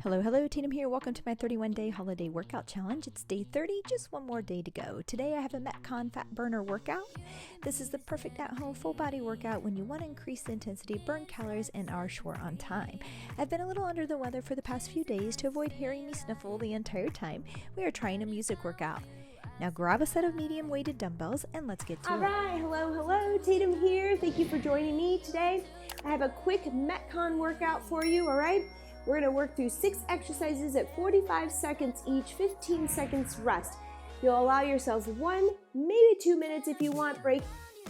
Hello, hello, Tatum here. Welcome to my 31-day holiday workout challenge. It's day 30, just one more day to go. Today I have a METCON Fat Burner Workout. This is the perfect at-home full body workout when you want to increase the intensity, burn calories, and are short on time. I've been a little under the weather for the past few days. To avoid hearing me sniffle the entire time, we are trying a music workout. Now grab a set of medium-weighted dumbbells and let's get to it. All right, hello, Tatum here. Thank you for joining me today. I have a quick METCON workout for you, all right? We're gonna work through 6 exercises at 45 seconds each, 15 seconds rest. You'll allow yourselves 1, maybe 2 minutes if you want break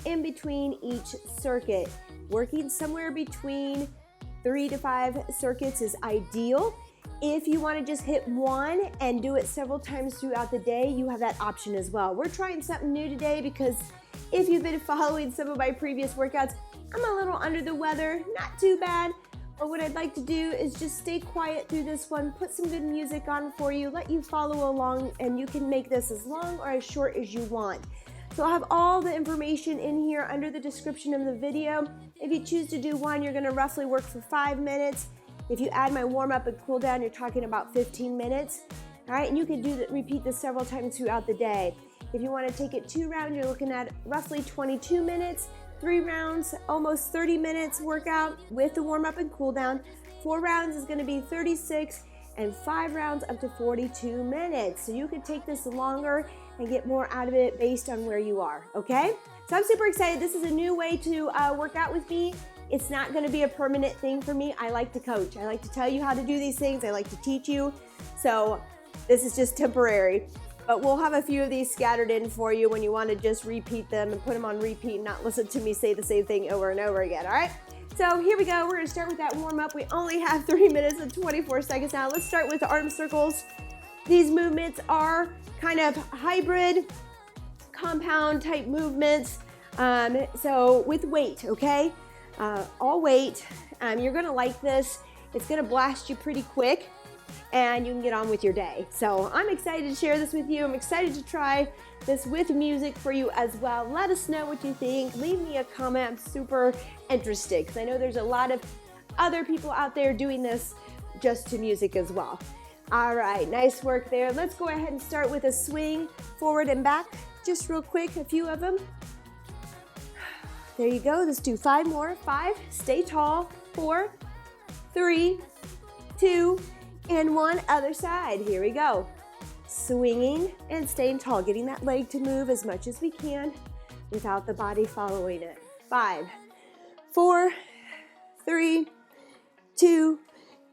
in between each circuit. Working somewhere between 3 to 5 circuits is ideal. If you wanna just hit one and do it several times throughout the day, you have that option as well. We're trying something new today because if you've been following some of my previous workouts, I'm a little under the weather, not too bad. But what I'd like to do is just stay quiet through this one, put some good music on for you, let you follow along, and you can make this as long or as short as you want. So I'll have all the information in here under the description of the video. If you choose to do one, you're gonna roughly work for 5 minutes. If you add my warm up and cool down, you're talking about 15 minutes. All right, and you can repeat this several times throughout the day. If you wanna take it 2 rounds, you're looking at roughly 22 minutes. 3 rounds, almost 30 minutes workout with the warm up and cool down. 4 rounds is gonna be 36 and 5 rounds up to 42 minutes. So you could take this longer and get more out of it based on where you are, okay? So I'm super excited. This is a new way to work out with me. It's not gonna be a permanent thing for me. I like to coach. I like to tell you how to do these things. I like to teach you. So this is just temporary. But we'll have a few of these scattered in for you when you want to just repeat them and put them on repeat and not listen to me say the same thing over and over again, all right? So here we go. We're going to start with that warm up. We only have 3 minutes and 24 seconds now. Let's start with the arm circles. These movements are kind of hybrid, compound type movements. So with weight, okay? All weight. You're going to like this. It's going to blast you pretty quick, and you can get on with your day. So I'm excited to share this with you. I'm excited to try this with music for you as well. Let us know what you think. Leave me a comment. I'm super interested because I know there's a lot of other people out there doing this just to music as well. All right, nice work there. Let's go ahead and start with a swing forward and back. Just real quick, a few of them. There you go. Let's do 5 more. 5, stay tall. 4, 3, 2, and 1, other side. Here we go. Swinging and staying tall, getting that leg to move as much as we can without the body following it. 5, 4, 3, 2,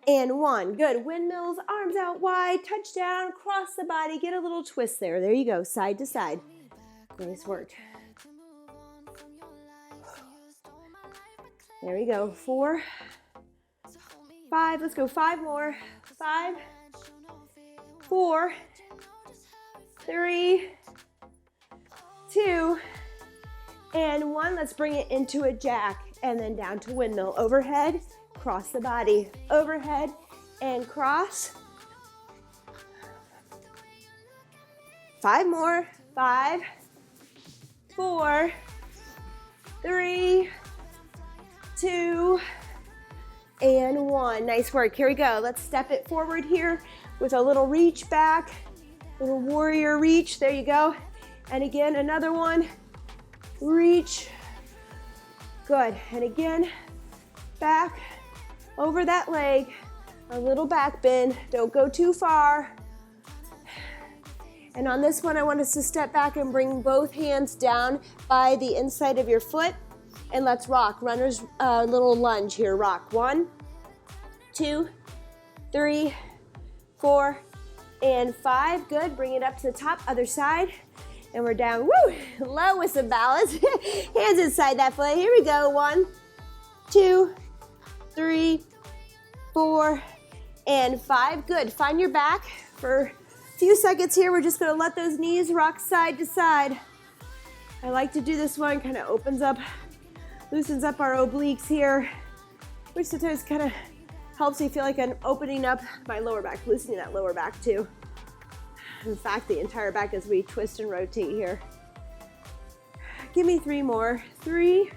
and 1. Good. Windmills, arms out wide, touchdown, cross the body, get a little twist there. There you go, side to side. Nice work. There we go. 4, 5, let's go 5 more. 5, 4, 3, 2, and 1. Let's bring it into a jack and then down to windmill. Overhead, cross the body. Overhead and cross. 5 more. 5, 4, 3, 2, and 1. Nice work. Here we go. Let's step it forward here with a little reach back, little warrior reach. There you go. And again, another one. Reach. Good. And again, back over that leg. A little back bend. Don't go too far. And on this one, I want us to step back and bring both hands down by the inside of your foot. And let's rock. Runner's little lunge here. Rock. 1, 2, 3, 4, and 5. Good. Bring it up to the top. Other side. And we're down. Woo! Low with some balance. Hands inside that foot. Here we go. 1, 2, 3, 4, and 5. Good. Find your back for a few seconds here. We're just going to let those knees rock side to side. I like to do this one. Kind of opens up, loosens up our obliques here, which sometimes kind of helps me feel like I'm opening up my lower back, loosening that lower back too. In fact, the entire back as we twist and rotate here. Give me 3 more. 3,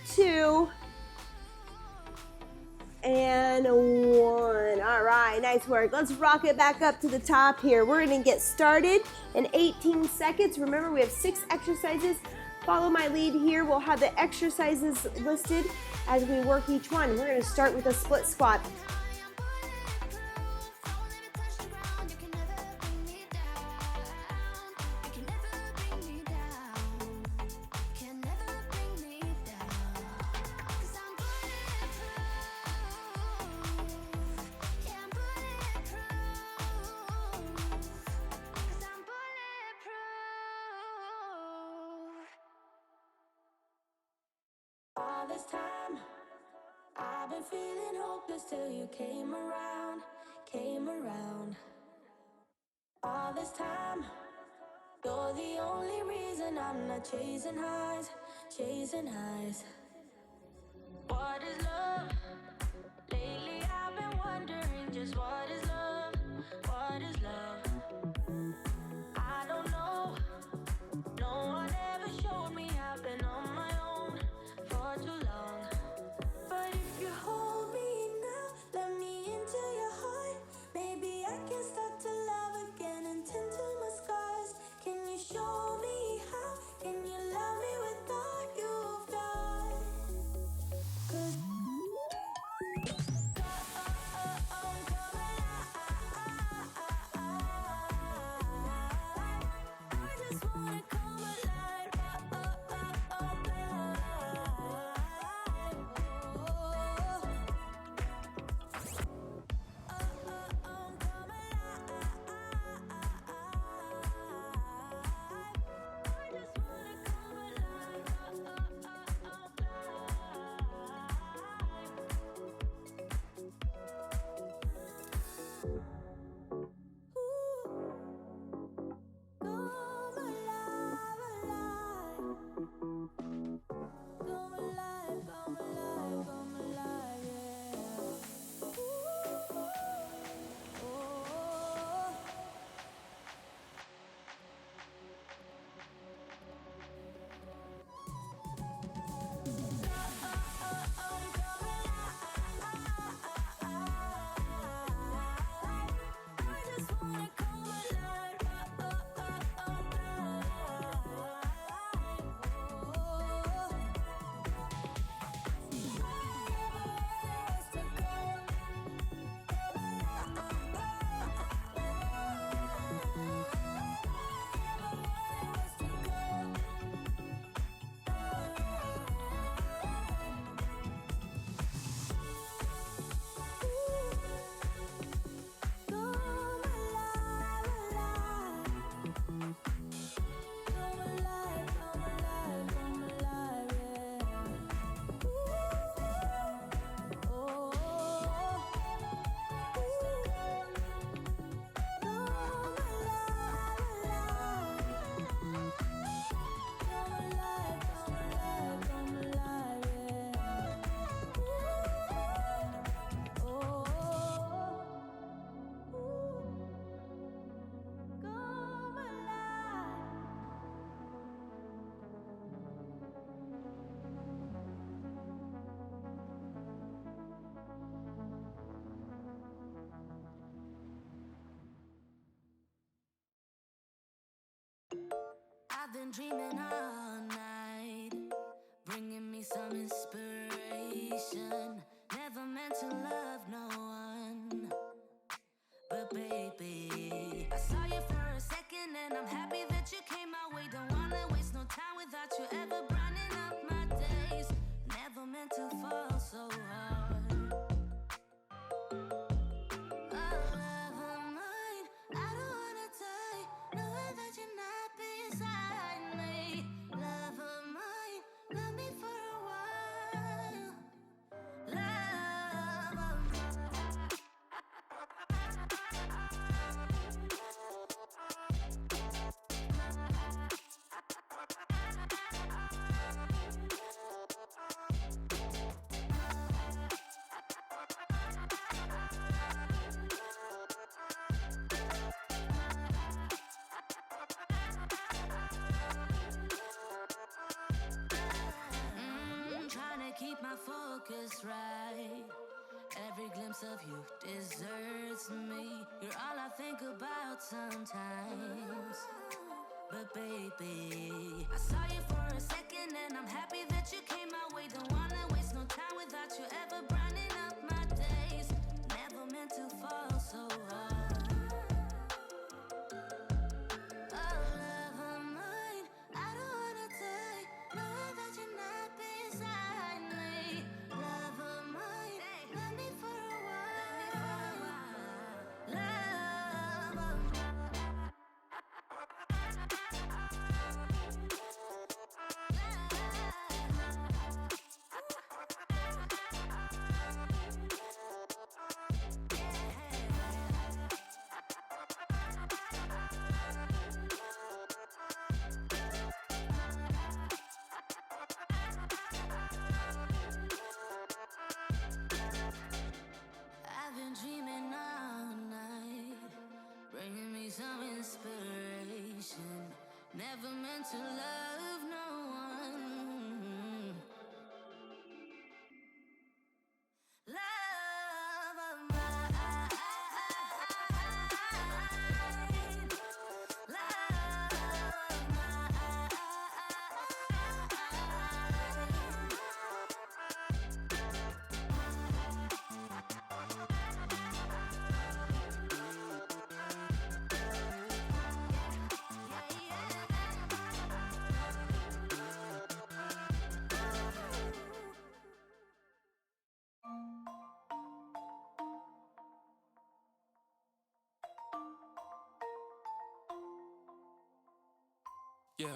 2, and right, nice work. Let's rock it back up to the top here. We're gonna get started in 18 seconds. Remember, we have 6 exercises. Follow my lead here. We'll have the exercises listed as we work each one. We're gonna start with a split squat. All this time, I've been feeling hopeless till you came around, came around. All this time, you're the only reason I'm not chasing highs, chasing highs. What is love? Lately I've been wondering just what is love, what is love? I don't know, no one ever showed me. I've been on my own for too long. But if you hold me now, let me into your heart. Maybe I can start to love again and tend to my scars. Can you show me how? Can you love me without you fly? 'Cause I just wanna come alive. I've been dreaming all night, bringing me some inspiration. Never meant to love no one, but baby, I saw you for a second and I'm happy that you came my way. Don't wanna waste no time without you ever brightening up my days. Never meant to fall so hard. Oh, love of mine, I don't wanna die, knowing that you're not beside me. Love of mine, love me for a while. Love of trying to keep my focus right. Every glimpse of you deserts me. You're all I think about sometimes. But baby, I saw you for a second and I'm happy that you came my way. Don't wanna waste no time without you ever brightening up my days. Never meant to fall so hard. Oh, love of mine, I don't wanna die knowing that you're not beside me. Love of mine, love me for a while. Love of mine. I've been dreaming all night, bringing me some inspiration. Never meant to love no one. Love of mine. Love of mine. Yeah,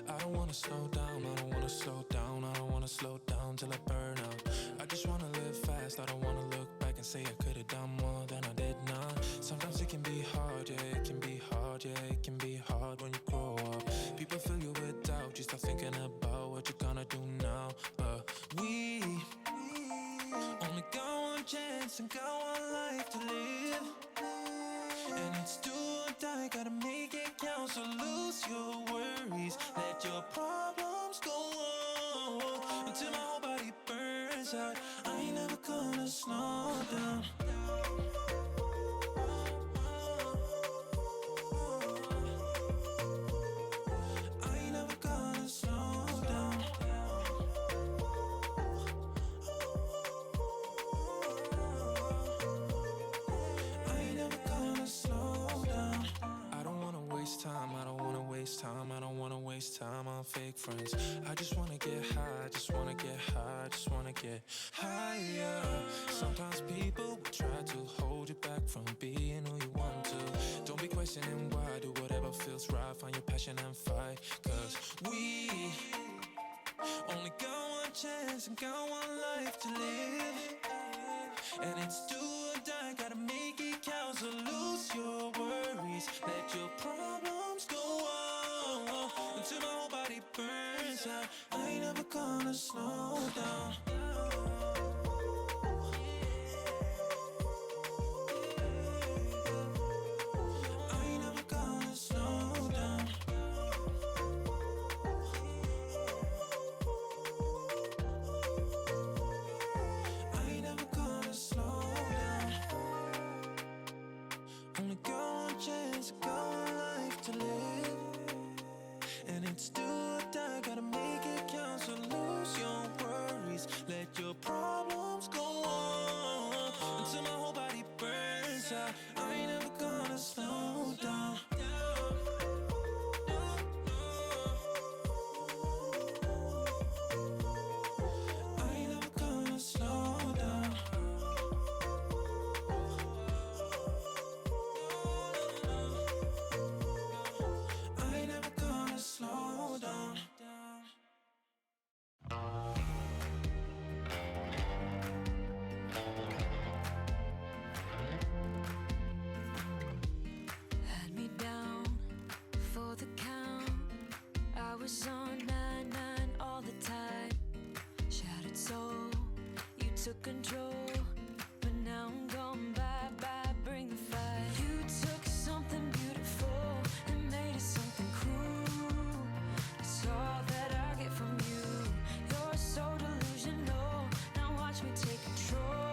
I don't wanna slow down, I don't wanna slow down, I don't wanna slow down till I burn out. I just wanna live fast, I don't wanna look back and say I could've done more than I did now. Sometimes it can be hard, yeah, it can be hard, yeah, it can be hard when you grow up. People fill you with doubt, you start thinking about what you're gonna do now. But we only got one chance and got one life to live. And it's do or die, gotta make it count. So lose your worries, let your problems go on until my whole body burns out. I ain't never gonna slow down. I ain't never gonna slow down. I ain't never gonna slow down. I don't wanna waste time, I don't wanna waste time, I don't wanna waste time on fake friends. I just wanna get high, I just wanna get high, I just wanna get higher. Sometimes people will try to hold you back from being who you want to. Don't be questioning why, do whatever feels right, find your passion and fight. Cause we only got one chance and got one life to live. And it's do or die, gotta make it count. So lose your worries, let your problems go on until my whole body burns out. I ain't never gonna slow down. I ain't never gonna slow down. I ain't never gonna slow down. Only got one chance, got one life to live. And it's do or die, gotta make it count. So lose your worries, let your problems go on until my whole body burns out. I ain't never gonna slow down. I ain't never gonna slow down. I ain't never gonna slow down. Had me down for the count. I was on 9-9 all the time. Shattered soul, you took control. But now I'm gone, bye-bye, bring the fire. You took something beautiful and made it something cruel. It's all that I get from you. You're so delusional, now watch me take control.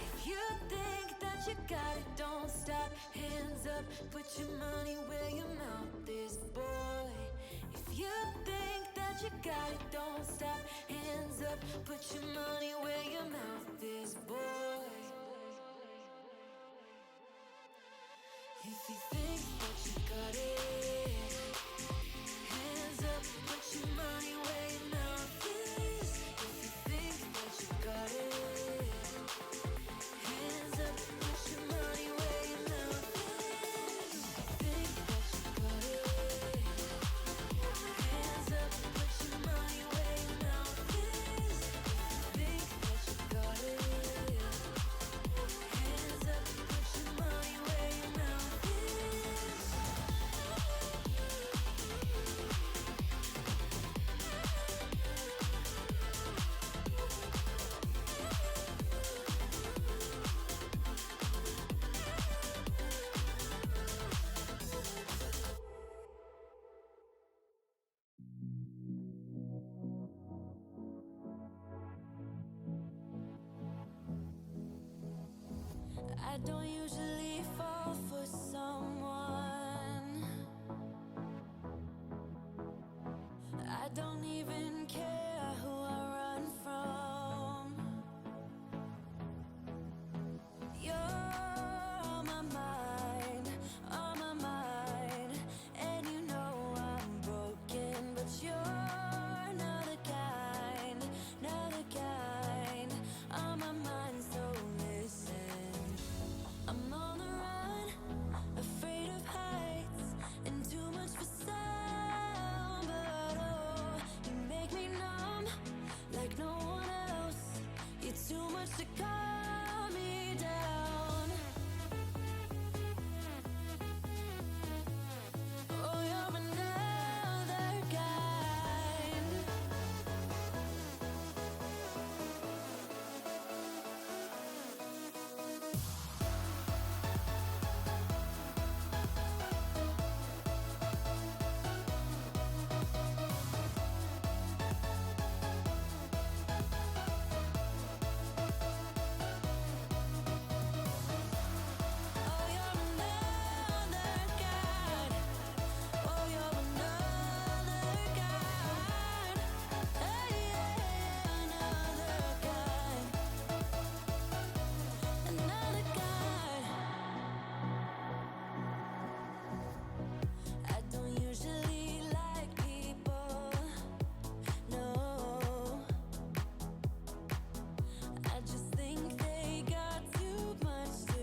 If you think that you got it, don't stop. Hands up, put your money where your mouth is, boy. If you think that you got it, don't stop. Hands up, put your money where your mouth is, boy. If you think that you got it, hands up, put your money where your mouth is. If you think that you got it, hands up, put your money where your mouth is. Think that you got it. Hands up, put your money where your mouth is. Think that you got it. Hands up, put your money where your mouth is. don't usually fall for someone. I don't even care who I run from. You're on my mind, on my mind. And you know I'm broken, but you're not the kind, not the kind. On my mind, so listen. I'm on the run, afraid of heights, and too much for sound. But oh, you make me numb, like no one else. You're too much to calm me down. Oh, you're another kind. Oh, you're another kind. Oh, you're another kind. Hey, yeah, another kind. Another kind. I don't usually like people, no. I just think they got too much to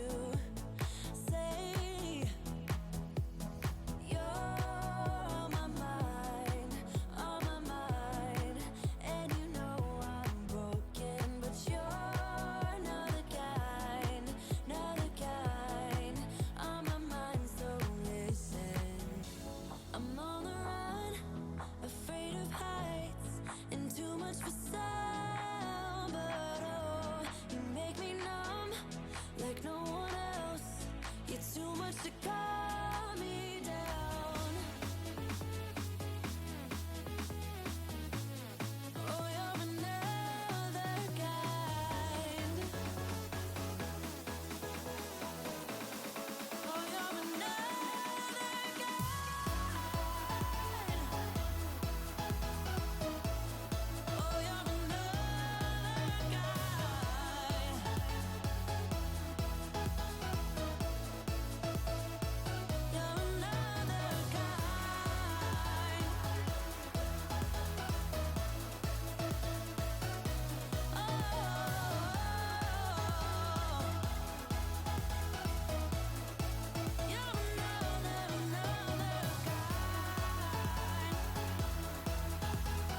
say. You're on my mind, on my mind. And you know I'm broken, but you're not the kind, not the kind. On my mind, so listen. I'm on the run, afraid of heights, and too much for sound. But oh, you make me numb, like no one else. You're too much to calm me down. Oh, you're another kind. Oh, you're another kind. Oh, you're another kind. You're another kind.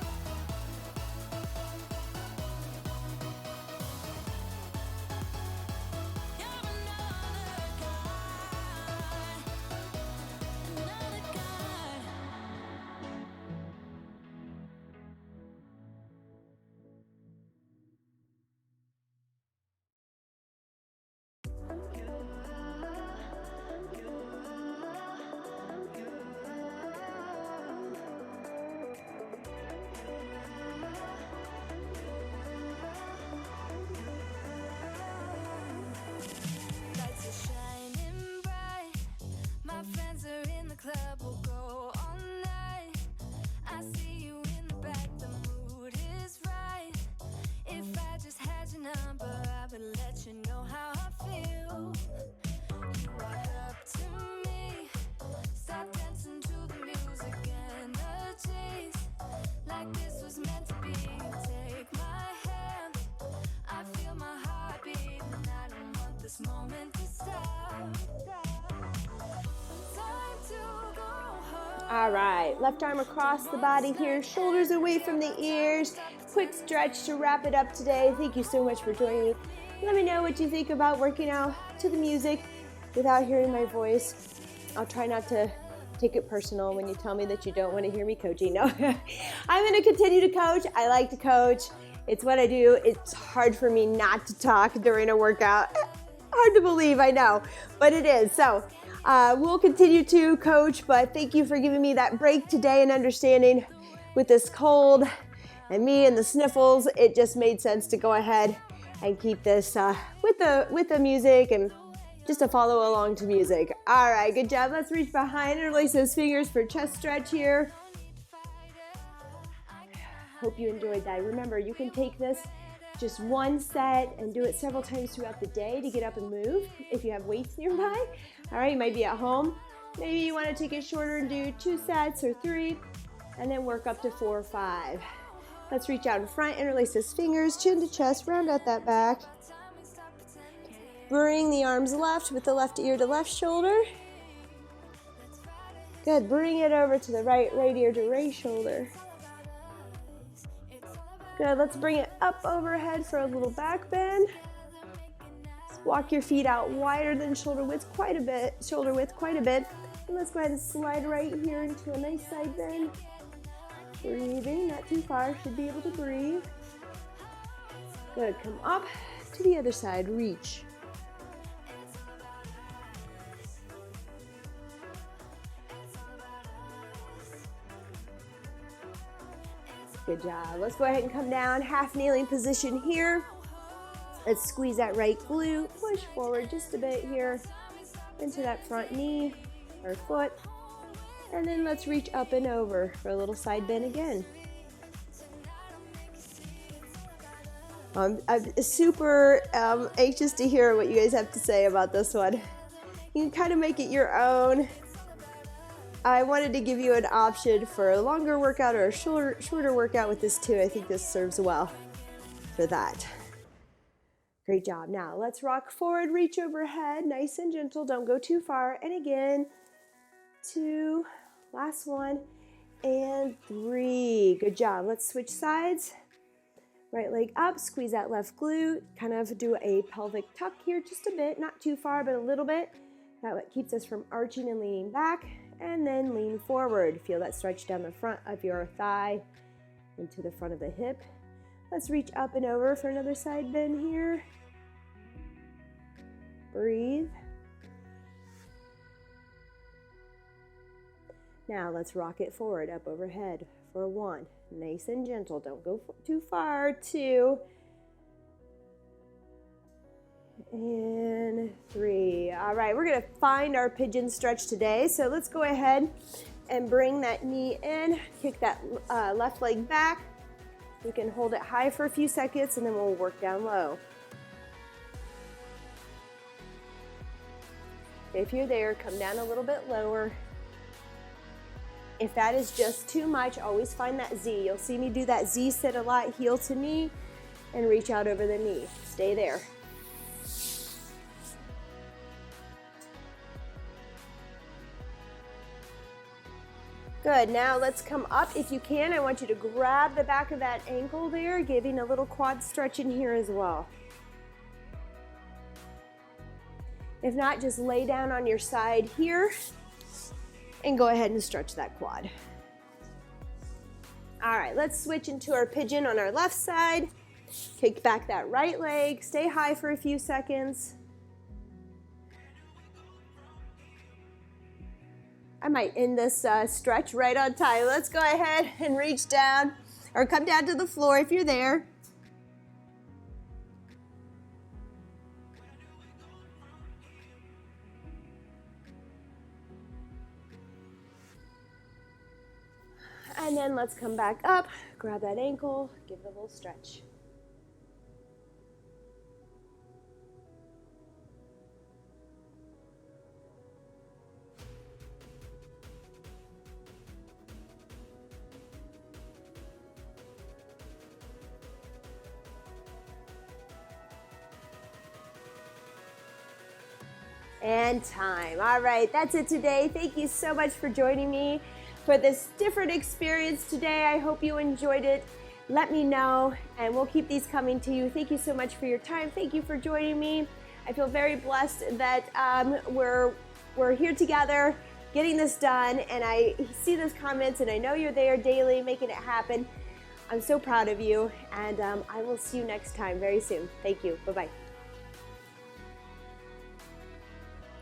You're another kind. Lights are shining bright. My friends are in the club, we'll go all night. I see you in the back, the mood is right. If I just had your number, I would let you know how I feel. You walk up to me, start dancing to the music and the chase. Like this was meant to be. Take my hand, I feel my heart beat, and I don't want this moment to stop. Time to go home. All right, left arm across the body here, shoulders away from the ears. Quick stretch to wrap it up today. Thank you so much for joining me. Let me know what you think about working out to the music without hearing my voice. I'll try not to take it personal when you tell me that you don't want to hear me coaching. No, I'm going to continue to coach. I like to coach. It's what I do. It's hard for me not to talk during a workout. Hard to believe, I know, but it is. So we'll continue to coach, but thank you for giving me that break today and understanding with this cold and me and the sniffles. It just made sense to go ahead and keep this with the music and just to follow along to music. All right, good job. Let's reach behind and release those fingers for chest stretch here. Hope you enjoyed that. Remember, you can take this just one set and do it several times throughout the day to get up and move if you have weights nearby. All right, you might be at home. Maybe you want to take it shorter and do 2 sets or 3, and then work up to 4 or 5. Let's reach out in front, interlace those fingers, chin to chest, round out that back. Bring the arms left with the left ear to left shoulder. Good, bring it over to the right ear to right shoulder. Good, let's bring it up overhead for a little back bend. Walk your feet out wider than shoulder width quite a bit. And let's go ahead and slide right here into a nice side bend. Breathing, not too far, should be able to breathe. Good, come up to the other side, reach. Good job. Let's go ahead and come down, half kneeling position here. Let's squeeze that right glute, push forward just a bit here into that front knee or foot. And then let's reach up and over for a little side bend again. I'm super anxious to hear what you guys have to say about this one. You can kind of make it your own. I wanted to give you an option for a longer workout or a shorter workout with this too. I think this serves well for that. Great job. Now let's rock forward, reach overhead, nice and gentle. Don't go too far. And again, 2, last one, and 3. Good job. Let's switch sides. Right leg up, squeeze that left glute. Kind of do a pelvic tuck here just a bit, not too far, but a little bit. That keeps us from arching and leaning back. And then lean forward. Feel that stretch down the front of your thigh into the front of the hip. Let's reach up and over for another side bend here. Breathe. Now let's rock it forward, up overhead for 1. Nice and gentle. Don't go too far. 2. And 3. All right, we're gonna find our pigeon stretch today. So let's go ahead and bring that knee in, kick that left leg back. We can hold it high for a few seconds and then we'll work down low. If you're there, come down a little bit lower. If that is just too much, always find that Z. You'll see me do that Z sit a lot, heel to knee, and reach out over the knee. Stay there. Good, now let's come up. If you can, I want you to grab the back of that ankle there, giving a little quad stretch in here as well. If not, just lay down on your side here and go ahead and stretch that quad. All right, let's switch into our pigeon on our left side. Kick back that right leg, stay high for a few seconds. I might end this stretch right on time. Let's go ahead and reach down or come down to the floor if you're there. And then let's come back up, grab that ankle, give it a little stretch. And time. All right, that's it today. Thank you so much for joining me for this different experience today. I hope you enjoyed it. Let me know, and we'll keep these coming to you. Thank you so much for your time. Thank you for joining me. I feel very blessed that we're here together getting this done, and I see those comments, and I know you're there daily making it happen. I'm so proud of you, and I will see you next time very soon. Thank you. Bye-bye.